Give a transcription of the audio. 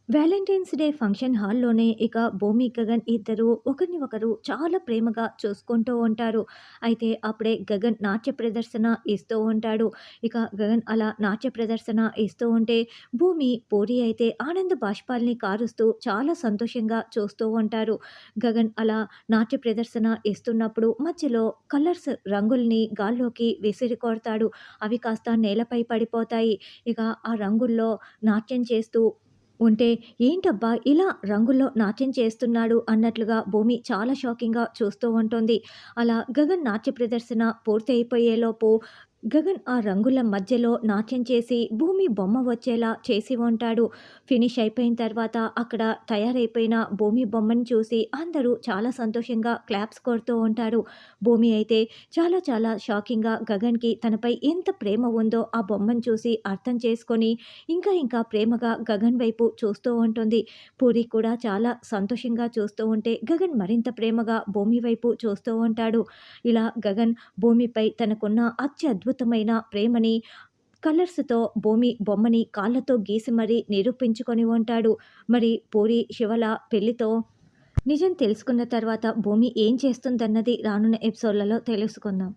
Valentine's day function హాల్లోనే ఇక భూమి, గగన్ ఇద్దరు ఒకరిని ఒకరు చాలా ప్రేమగా చూసుకుంటూ ఉంటారు. అయితే అప్పుడే గగన్ నాట్య ప్రదర్శన ఇస్తూ ఉంటాడు. ఇక గగన్ అలా నాట్య ప్రదర్శన ఇస్తూ ఉంటే భూమి, పూరి అయితే ఆనంద బాష్పాల్ని కారుస్తూ చాలా సంతోషంగా చూస్తూ ఉంటారు. గగన్ అలా నాట్య ప్రదర్శన ఇస్తున్నప్పుడు మధ్యలో కలర్స్ రంగుల్ని గాల్లోకి విసిరి కొడతాడు. అవి కాస్త నేలపై పడిపోతాయి. ఇక ఆ రంగుల్లో నాట్యం చేస్తూ ఉంటే, ఏంటబ్బా! ఇలా రంగుల్లో నాట్యం చేస్తున్నాడు అన్నట్లుగా భూమి చాలా షాకింగ్‌గా చూస్తూ ఉంటుంది. అలా గగన్ నాట్య ప్రదర్శన పూర్తి అయిపోయేలోపు గగన్ ఆ రంగుల మధ్యలో నాట్యం చేసి భూమి బొమ్మ వచ్చేలా చేసి ఉంటాడు. ఫినిష్ అయిపోయిన తర్వాత అక్కడ తయారైపోయిన భూమి బొమ్మను చూసి అందరూ చాలా సంతోషంగా క్లాప్స్ కొడుతూ ఉంటారు. భూమి అయితే చాలా చాలా షాకింగ్‌గా గగన్‌కి తనపై ఎంత ప్రేమ ఉందో ఆ బొమ్మను చూసి అర్థం చేసుకొని ఇంకా ఇంకా ప్రేమగా గగన్ వైపు చూస్తూ ఉంటుంది. పూరి కూడా చాలా సంతోషంగా చూస్తూ ఉంటే గగన్ మరింత ప్రేమగా భూమి వైపు చూస్తూ ఉంటాడు. ఇలా గగన్ భూమిపై తనకున్న అత్యద్భుతమైన ప్రేమని కలర్స్‌తో భూమి బొమ్మని కాళ్ళతో గీసి మరీ నిరూపించుకొని ఉంటాడు. మరి పూరి, శివల పెళ్లితో నిజం తెలుసుకున్న తర్వాత భూమి ఏం చేస్తుందన్నది రానున్న ఎపిసోడ్‌లలో తెలుసుకుందాం.